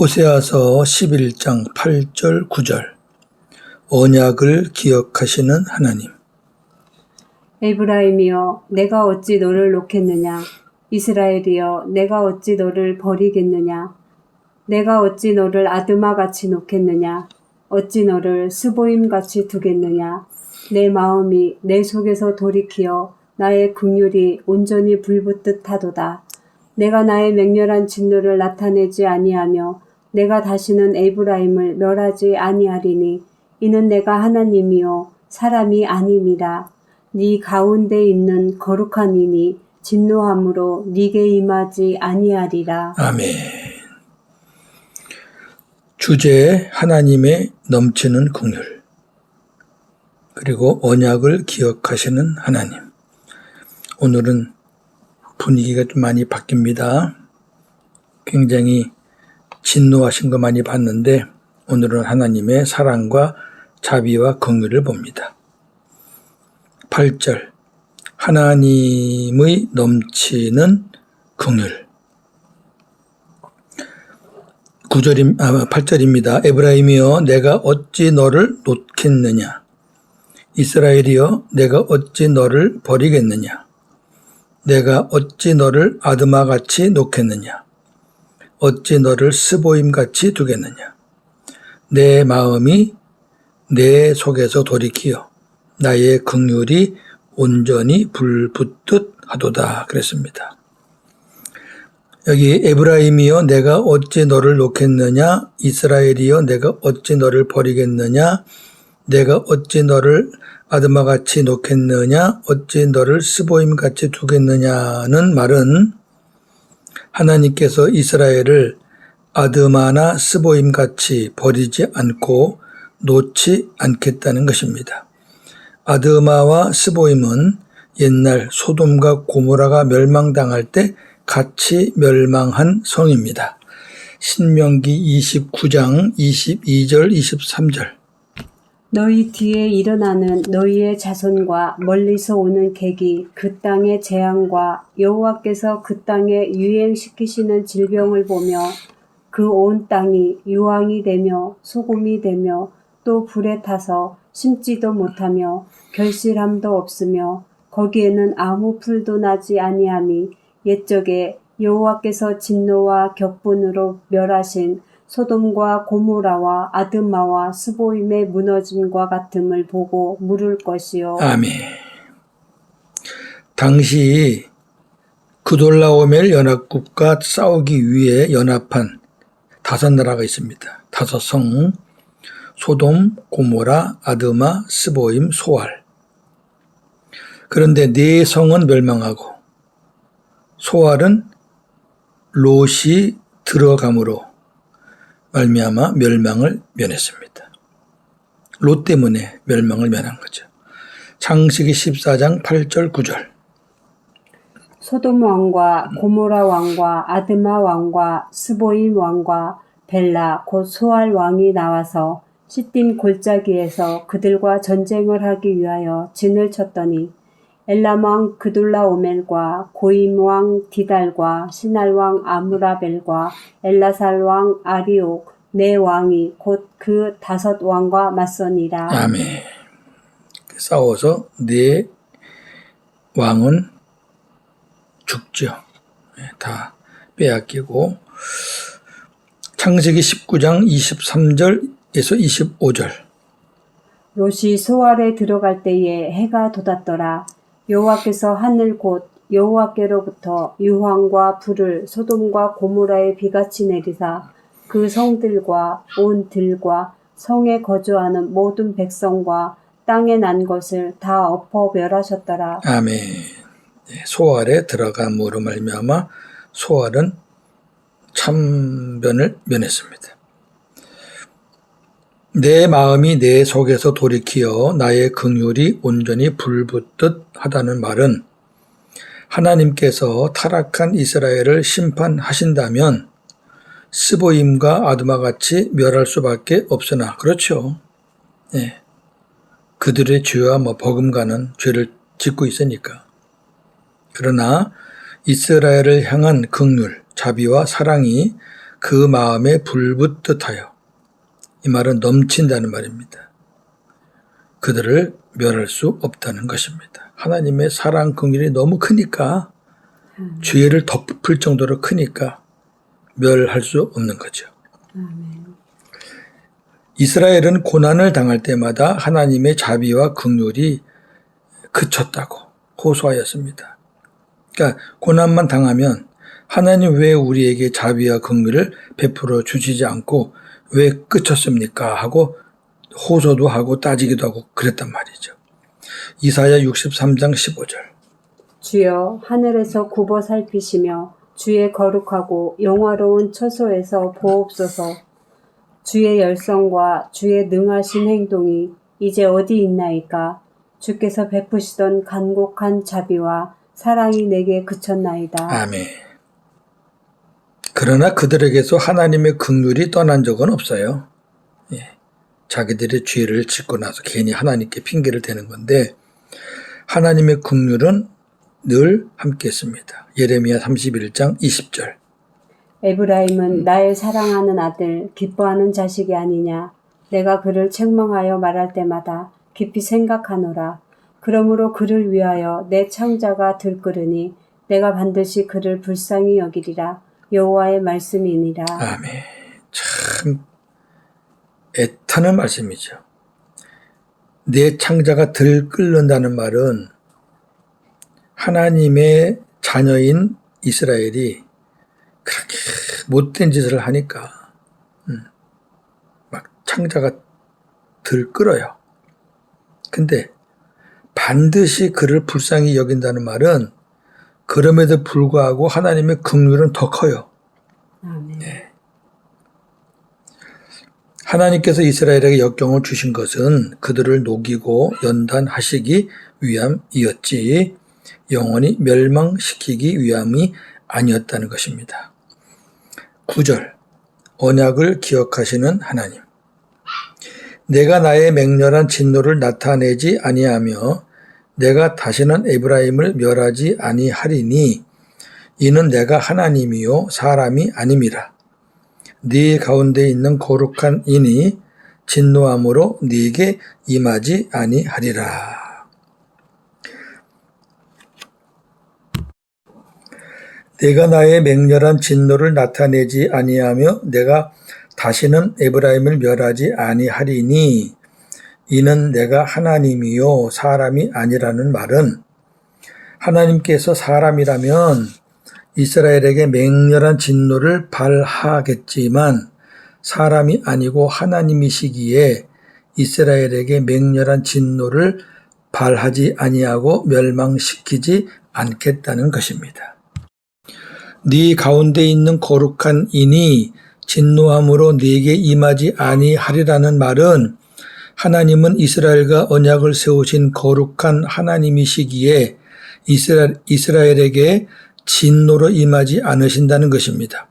호세아서 11장 8절 9절 언약을 기억하시는 하나님. 에브라임이여 내가 어찌 너를 놓겠느냐. 이스라엘이여 내가 어찌 너를 버리겠느냐. 내가 어찌 너를 아드마같이 놓겠느냐. 어찌 너를 스보임같이 두겠느냐. 내 마음이 내 속에서 돌이키어 나의 긍휼이 온전히 불붙듯 하도다. 내가 나의 맹렬한 진노를 나타내지 아니하며 내가 다시는 에브라임을 멸하지 아니하리니 이는 내가 하나님이요 사람이 아님이라. 네 가운데 있는 거룩한 이니 진노함으로 네게 임하지 아니하리라. 아멘. 주제 하나님의 넘치는 긍휼 그리고 언약을 기억하시는 하나님. 오늘은 분위기가 좀 많이 바뀝니다. 굉장히 진노하신 거 많이 봤는데 오늘은 하나님의 사랑과 자비와 긍휼을 봅니다. 8절 하나님의 넘치는 긍휼 8절입니다. 에브라임이여 내가 어찌 너를 놓겠느냐. 이스라엘이여 내가 어찌 너를 버리겠느냐. 내가 어찌 너를 아드마같이 놓겠느냐. 어찌 너를 스보임같이 두겠느냐. 내 마음이 내 속에서 돌이키어 나의 긍휼이 온전히 불붙듯 하도다 그랬습니다. 여기 에브라임이여 내가 어찌 너를 놓겠느냐. 이스라엘이여 내가 어찌 너를 버리겠느냐. 내가 어찌 너를 아드마같이 놓겠느냐. 어찌 너를 스보임같이 두겠느냐는 말은 하나님께서 이스라엘을 아드마나 스보임같이 버리지 않고 놓지 않겠다는 것입니다. 아드마와 스보임은 옛날 소돔과 고모라가 멸망당할 때 같이 멸망한 성입니다. 신명기 29장 22절 23절 너희 뒤에 일어나는 너희의 자손과 멀리서 오는 객이 그 땅의 재앙과 여호와께서 그 땅에 유행시키시는 질병을 보며 그 온 땅이 유황이 되며 소금이 되며 또 불에 타서 심지도 못하며 결실함도 없으며 거기에는 아무 풀도 나지 아니함이 옛적에 여호와께서 진노와 격분으로 멸하신 소돔과 고모라와 아드마와 스보임의 무너짐과 같음을 보고 물을 것이요. 아멘. 당시 그돌라오멜 연합국과 싸우기 위해 연합한 5나라가 있습니다. 5성 소돔, 고모라, 아드마, 스보임, 소알. 그런데 4성은 멸망하고 소알은 롯이 들어감으로 말미암아 멸망을 면했습니다. 롯 때문에 멸망을 면한 거죠. 창세기 14장 8절 9절 소돔 왕과 고모라 왕과 아드마 왕과 스보임 왕과 벨라 곧 소알 왕이 나와서 시딤 골짜기에서 그들과 전쟁을 하기 위하여 진을 쳤더니 엘람 왕 그돌라오멜과 고임 왕 디달과 시날 왕 아무라벨과 엘라살 왕 아리옥 네 왕이 곧 그 5 왕과 맞서니라. 아멘. 싸워서 4 왕은 죽죠. 다 빼앗기고 창세기 19장 23절에서 25절 롯이 소알에 들어갈 때에 해가 돋았더라. 여호와께서 하늘 곧 여호와께로부터 유황과 불을 소돔과 고모라에 비같이 내리사 그 성들과 온 들과 성에 거주하는 모든 백성과 땅에 난 것을 다 엎어 멸하셨더라. 아멘. 소알에 들어감으로 말미암아 소알은 참변을 면했습니다. 내 마음이 내 속에서 돌이키어 나의 긍휼이 온전히 불붙듯 하다는 말은 하나님께서 타락한 이스라엘을 심판하신다면 스보임과 아드마같이 멸할 수밖에 없으나 그렇죠. 네. 그들의 죄와 버금가는 죄를 짓고 있으니까. 그러나 이스라엘을 향한 긍휼, 자비와 사랑이 그 마음에 불붙듯 하여, 이 말은 넘친다는 말입니다. 그들을 멸할 수 없다는 것입니다. 하나님의 사랑 긍휼이 너무 크니까, 죄를 덮을 정도로 크니까 멸할 수 없는 거죠. 이스라엘은 고난을 당할 때마다 하나님의 자비와 긍휼이 그쳤다고 호소하였습니다. 그러니까 고난만 당하면 하나님 왜 우리에게 자비와 긍휼을 베풀어 주시지 않고 왜 그쳤습니까? 하고 호소도 하고 따지기도 하고 그랬단 말이죠. 이사야 63장 15절. 주여 하늘에서 굽어 살피시며 주의 거룩하고 영화로운 처소에서 보옵소서. 주의 열성과 주의 능하신 행동이 이제 어디 있나이까? 주께서 베푸시던 간곡한 자비와 사랑이 내게 그쳤나이다. 아멘. 그러나 그들에게서 하나님의 긍휼이 떠난 적은 없어요. 예. 자기들의 죄를 짓고 나서 괜히 하나님께 핑계를 대는 건데 하나님의 긍휼은 늘 함께 있습니다. 예레미야 31장 20절. 에브라임은 나의 사랑하는 아들, 기뻐하는 자식이 아니냐. 내가 그를 책망하여 말할 때마다 깊이 생각하노라. 그러므로 그를 위하여 내 창자가 들끓으니 내가 반드시 그를 불쌍히 여기리라. 여호와의 말씀이니라. 아멘. 참 애타는 말씀이죠. 내 창자가 들끓는다는 말은 하나님의 자녀인 이스라엘이 그렇게 못된 짓을 하니까 막 창자가 들끓어요. 근데 반드시 그를 불쌍히 여긴다는 말은 그럼에도 불구하고 하나님의 긍휼은 더 커요. 아멘. 네. 하나님께서 이스라엘에게 역경을 주신 것은 그들을 녹이고 연단하시기 위함이었지 영원히 멸망시키기 위함이 아니었다는 것입니다. 9절. 언약을 기억하시는 하나님. 내가 나의 맹렬한 진노를 나타내지 아니하며 내가 다시는 에브라임을 멸하지 아니하리니 이는 내가 하나님이요 사람이 아님이라. 네 가운데 있는 거룩한 인이 진노함으로 네게 임하지 아니하리라. 내가 나의 맹렬한 진노를 나타내지 아니하며 내가 다시는 에브라임을 멸하지 아니하리니 이는 내가 하나님이요 사람이 아니라는 말은 하나님께서 사람이라면 이스라엘에게 맹렬한 진노를 발하겠지만 사람이 아니고 하나님이시기에 이스라엘에게 맹렬한 진노를 발하지 아니하고 멸망시키지 않겠다는 것입니다. 네 가운데 있는 거룩한 인이 진노함으로 네게 임하지 아니하리라는 말은 하나님은 이스라엘과 언약을 세우신 거룩한 하나님이시기에 이스라엘에게 진노로 임하지 않으신다는 것입니다.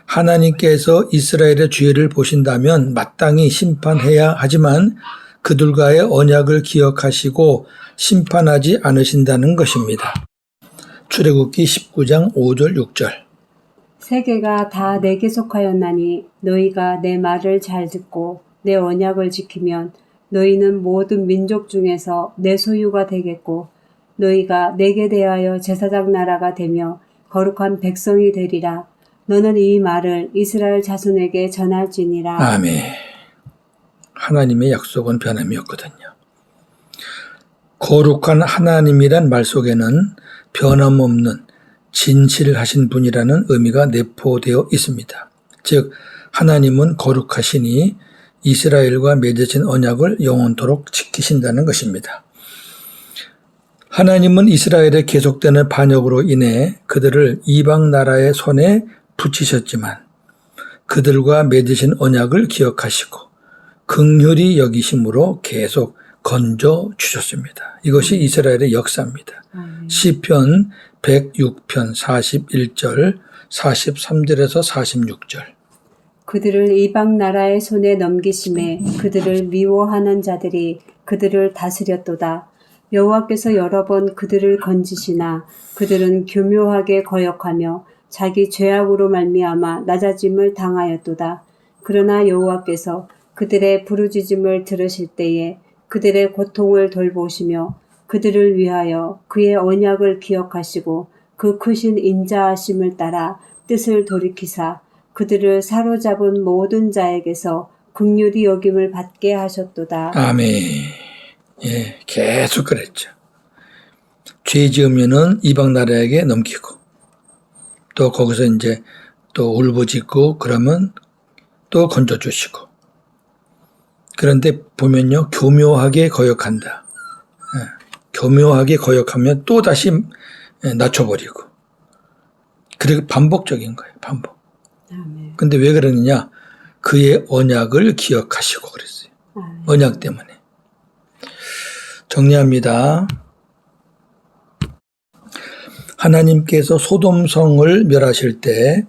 하나님께서 이스라엘의 죄를 보신다면 마땅히 심판해야 하지만 그들과의 언약을 기억하시고 심판하지 않으신다는 것입니다. 출애굽기 19장 5절 6절. 세계가 다 내게 속하였나니 너희가 내 말을 잘 듣고 내 언약을 지키면 너희는 모든 민족 중에서 내 소유가 되겠고 너희가 내게 대하여 제사장 나라가 되며 거룩한 백성이 되리라. 너는 이 말을 이스라엘 자손에게 전할지니라. 아멘. 하나님의 약속은 변함이 없거든요. 거룩한 하나님이란 말 속에는 변함없는 진실하신 분이라는 의미가 내포되어 있습니다. 즉 하나님은 거룩하시니 이스라엘과 맺으신 언약을 영원토록 지키신다는 것입니다. 하나님은 이스라엘의 계속되는 반역으로 인해 그들을 이방 나라의 손에 붙이셨지만 그들과 맺으신 언약을 기억하시고 긍휼히 여기심으로 계속 건져 주셨습니다. 이것이 이스라엘의 역사입니다. 시편 106편 41절 43절에서 46절. 그들을 이방 나라의 손에 넘기심에 그들을 미워하는 자들이 그들을 다스렸도다. 여호와께서 여러 번 그들을 건지시나 그들은 교묘하게 거역하며 자기 죄악으로 말미암아 낮아짐을 당하였도다. 그러나 여호와께서 그들의 부르짖음을 들으실 때에 그들의 고통을 돌보시며 그들을 위하여 그의 언약을 기억하시고 그 크신 인자하심을 따라 뜻을 돌이키사 그들을 사로잡은 모든 자에게서 긍휼히 여김을 받게 하셨도다. 아멘. 예, 계속 그랬죠. 죄 지으면은 이방 나라에게 넘기고 또 거기서 이제 또 울부짖고 그러면 또 건져주시고. 그런데 보면요, 교묘하게 거역한다. 교묘하게 거역하면 또 다시 낮춰버리고. 그리고 반복적인 거예요, 반복. 아멘. 근데 왜 그러느냐? 그의 언약을 기억하시고 그랬어요. 아멘. 언약 때문에. 정리합니다. 하나님께서 소돔성을 멸하실 때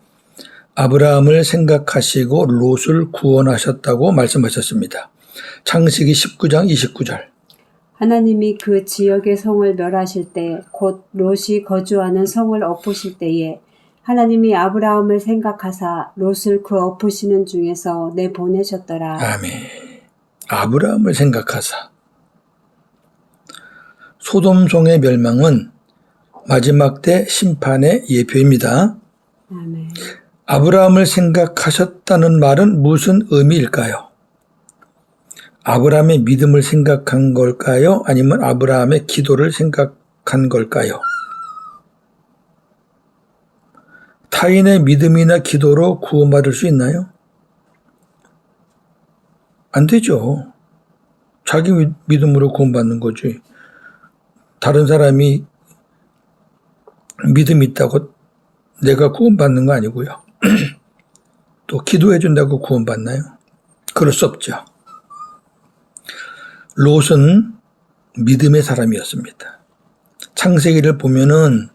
아브라함을 생각하시고 롯을 구원하셨다고 말씀하셨습니다. 창세기 19장 29절. 하나님이 그 지역의 성을 멸하실 때 곧 롯이 거주하는 성을 엎으실 때에 하나님이 아브라함을 생각하사 롯을 그 엎으시는 중에서 내보내셨더라. 아멘. 아브라함을 생각하사. 소돔성의 멸망은 마지막 때 심판의 예표입니다. 아멘. 아브라함을 생각하셨다는 말은 무슨 의미일까요? 아브라함의 믿음을 생각한 걸까요? 아니면 아브라함의 기도를 생각한 걸까요? 타인의 믿음이나 기도로 구원받을 수 있나요? 안 되죠. 자기 믿음으로 구원받는 거지. 다른 사람이 믿음이 있다고 내가 구원받는 거 아니고요. 또 기도해 준다고 구원받나요? 그럴 수 없죠. 롯은 믿음의 사람이었습니다. 창세기를 보면은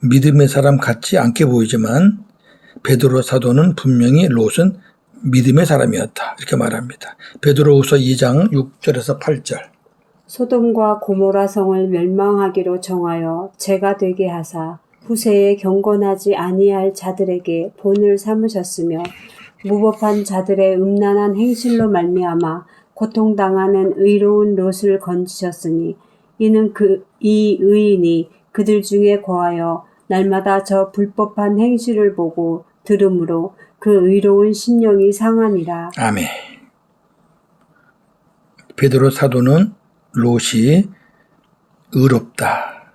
믿음의 사람 같지 않게 보이지만 베드로 사도는 분명히 롯은 믿음의 사람이었다 이렇게 말합니다. 베드로후서 2장 6절에서 8절. 소돔과 고모라 성을 멸망하기로 정하여 죄가 되게 하사 후세에 경건하지 아니할 자들에게 본을 삼으셨으며 무법한 자들의 음란한 행실로 말미암아 고통당하는 의로운 롯을 건지셨으니 이는 이 의인이 그들 중에 거하여 날마다 저 불법한 행실을 보고 들음으로 그 의로운 심령이 상하니라. 아멘. 베드로 사도는 롯이 의롭다,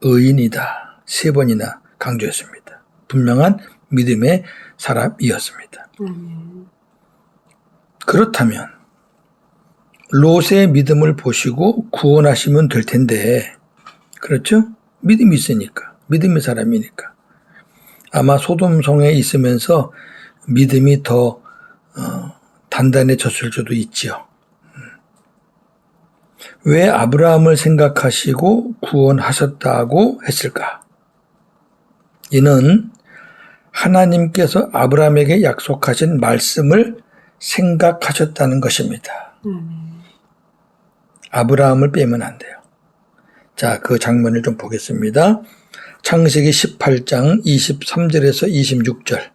의인이다 3번이나 강조했습니다. 분명한 믿음의 사람이었습니다. 그렇다면 롯의 믿음을 보시고 구원하시면 될 텐데, 그렇죠? 믿음이 있으니까, 믿음의 사람이니까. 아마 소돔성에 있으면서 믿음이 더 단단해졌을 수도 있지요. 왜 아브라함을 생각하시고 구원하셨다고 했을까? 이는 하나님께서 아브라함에게 약속하신 말씀을 생각하셨다는 것입니다. 아브라함을 빼면 안 돼요. 자, 그 장면을 좀 보겠습니다. 창세기 18장 23절에서 26절.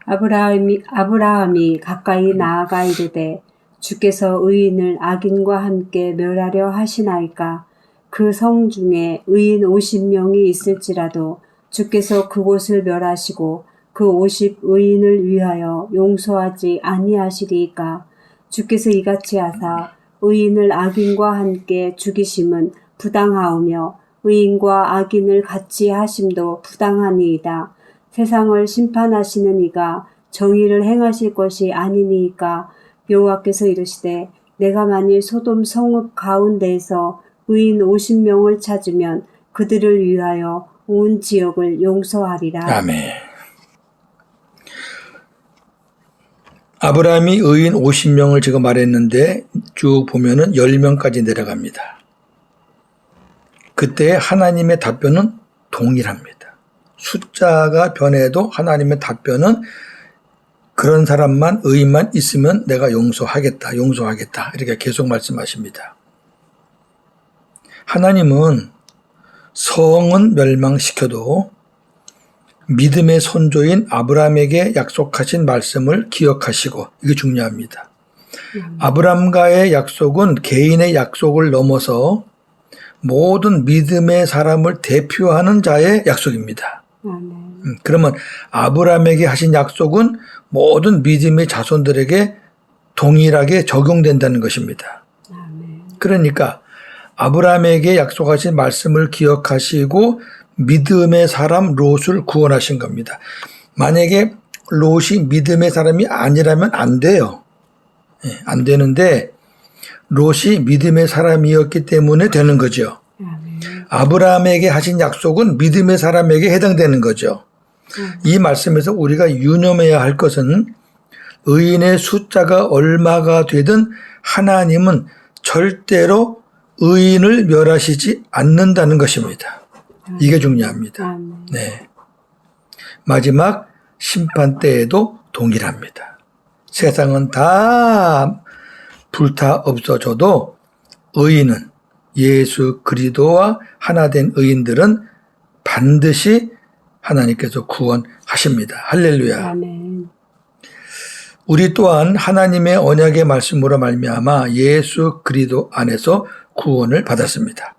아브라함이 가까이 나아가 이르되 주께서 의인을 악인과 함께 멸하려 하시나이까. 그 성 중에 의인 50명이 있을지라도 주께서 그곳을 멸하시고 그 50 의인을 위하여 용서하지 아니하시리이까. 주께서 이같이 하사 의인을 악인과 함께 죽이심은 부당하오며 의인과 악인을 같이 하심도 부당하니이다. 세상을 심판하시는 이가 정의를 행하실 것이 아니니이까. 여호와께서 이르시되 내가 만일 소돔 성읍 가운데에서 의인 50명을 찾으면 그들을 위하여 온 지역을 용서하리라. 아멘. 아브라함이 의인 50명을 지금 말했는데 쭉 보면은 10명까지 내려갑니다. 그때 하나님의 답변은 동일합니다. 숫자가 변해도 하나님의 답변은 그런 사람만, 의인만 있으면 내가 용서하겠다. 이렇게 계속 말씀하십니다. 하나님은 성은 멸망시켜도 믿음의 선조인 아브라함에게 약속하신 말씀을 기억하시고, 이게 중요합니다. 아브라함과의 약속은 개인의 약속을 넘어서 모든 믿음의 사람을 대표하는 자의 약속입니다. 그러면 아브라함에게 하신 약속은 모든 믿음의 자손들에게 동일하게 적용된다는 것입니다. 그러니까 아브라함에게 약속하신 말씀을 기억하시고 믿음의 사람 롯을 구원하신 겁니다. 만약에 롯이 믿음의 사람이 아니라면 안 돼요. 안 되는데 롯이 믿음의 사람이었기 때문에 되는 거죠. 아브라함에게 하신 약속은 믿음의 사람에게 해당되는 거죠. 이 말씀에서 우리가 유념해야 할 것은 의인의 숫자가 얼마가 되든 하나님은 절대로 의인을 멸하시지 않는다는 것입니다. 이게 중요합니다. 네. 마지막 심판 때에도 동일합니다. 세상은 다 불타 없어져도 의인은 예수 그리스도와 하나 된 의인들은 반드시 하나님께서 구원하십니다. 할렐루야. 아멘. 우리 또한 하나님의 언약의 말씀으로 말미암아 예수 그리스도 안에서 구원을 받았습니다.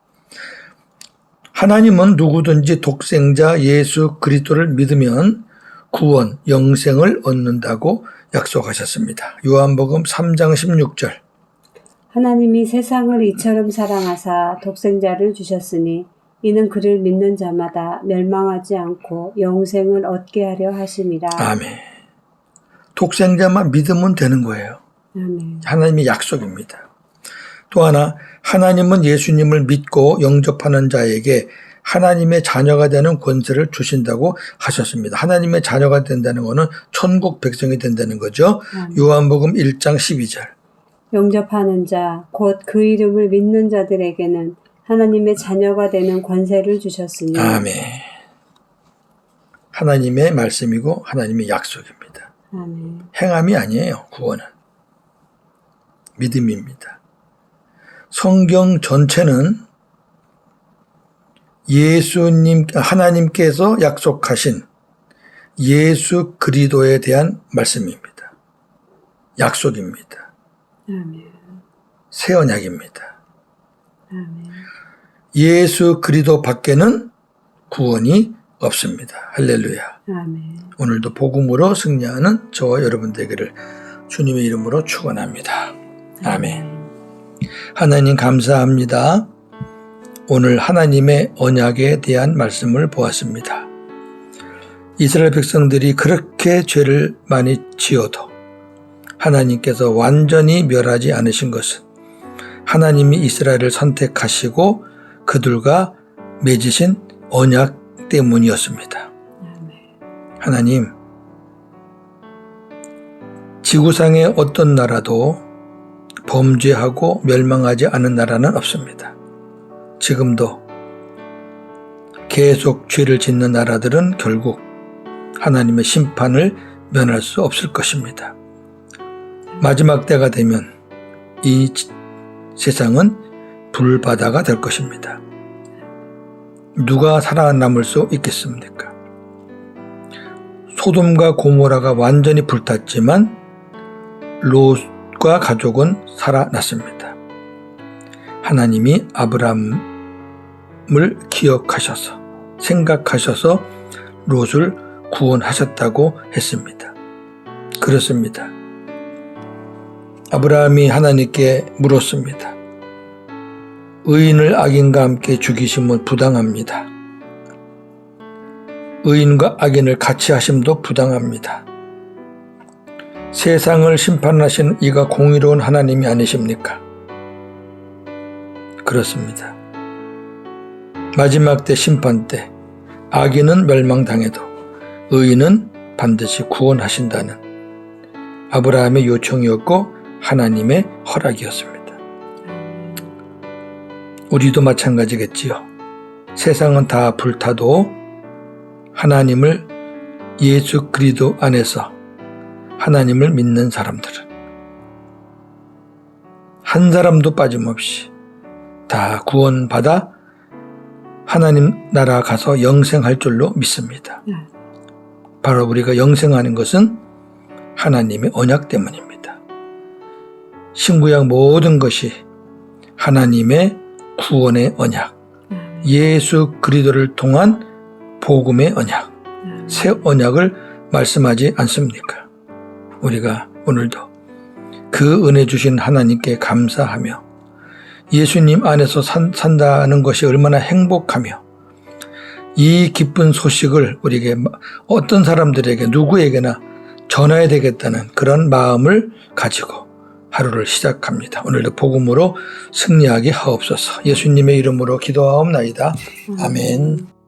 하나님은 누구든지 독생자 예수 그리스도를 믿으면 구원, 영생을 얻는다고 약속하셨습니다. 요한복음 3장 16절. 하나님이 세상을 이처럼 사랑하사 독생자를 주셨으니 이는 그를 믿는 자마다 멸망하지 않고 영생을 얻게 하려 하심이라. 아멘. 독생자만 믿으면 되는 거예요. 아멘. 하나님의 약속입니다. 또 하나, 하나님은 예수님을 믿고 영접하는 자에게 하나님의 자녀가 되는 권세를 주신다고 하셨습니다. 하나님의 자녀가 된다는 것은 천국 백성이 된다는 거죠. 요한복음 1장 12절. 영접하는 자, 곧 그 이름을 믿는 자들에게는 하나님의 자녀가 되는 권세를 주셨으니. 아멘. 하나님의 말씀이고 하나님의 약속입니다. 아멘. 행함이 아니에요. 구원은. 믿음입니다. 성경 전체는 하나님께서 약속하신 예수 그리스도에 대한 말씀입니다. 약속입니다. 아멘. 새 언약입니다. 아멘. 예수 그리스도 밖에는 구원이 없습니다. 할렐루야. 아멘. 오늘도 복음으로 승리하는 저와 여러분 되기를 주님의 이름으로 축원합니다. 아멘. 하나님 감사합니다. 오늘 하나님의 언약에 대한 말씀을 보았습니다. 이스라엘 백성들이 그렇게 죄를 많이 지어도 하나님께서 완전히 멸하지 않으신 것은 하나님이 이스라엘을 선택하시고 그들과 맺으신 언약 때문이었습니다. 하나님, 지구상의 어떤 나라도 범죄하고 멸망하지 않은 나라는 없습니다. 지금도 계속 죄를 짓는 나라들은 결국 하나님의 심판을 면할 수 없을 것입니다. 마지막 때가 되면 이 세상은 불바다가 될 것입니다. 누가 살아남을 수 있겠습니까? 소돔과 고모라가 완전히 불탔지만 롯과 가족은 살아났습니다. 하나님이 아브라함을 기억하셔서 생각하셔서 롯을 구원하셨다고 했습니다. 그렇습니다. 아브라함이 하나님께 물었습니다. 의인을 악인과 함께 죽이심은 부당합니다. 의인과 악인을 같이 하심도 부당합니다. 세상을 심판하시는 이가 공의로운 하나님이 아니십니까? 그렇습니다. 마지막 때 심판 때 악인은 멸망당해도 의인은 반드시 구원하신다는 아브라함의 요청이었고 하나님의 허락이었습니다. 우리도 마찬가지겠지요. 세상은 다 불타도 하나님을 예수 그리스도 안에서 하나님을 믿는 사람들은 한 사람도 빠짐없이 다 구원받아 하나님 나라 가서 영생할 줄로 믿습니다. 바로 우리가 영생하는 것은 하나님의 언약 때문입니다. 신구약 모든 것이 하나님의 구원의 언약, 예수 그리스도를 통한 복음의 언약, 새 언약을 말씀하지 않습니까? 우리가 오늘도 그 은혜 주신 하나님께 감사하며 예수님 안에서 산다는 것이 얼마나 행복하며 이 기쁜 소식을 우리에게 어떤 사람들에게 누구에게나 전해야 되겠다는 그런 마음을 가지고 하루를 시작합니다. 오늘도 복음으로 승리하게 하옵소서. 예수님의 이름으로 기도하옵나이다. 아멘.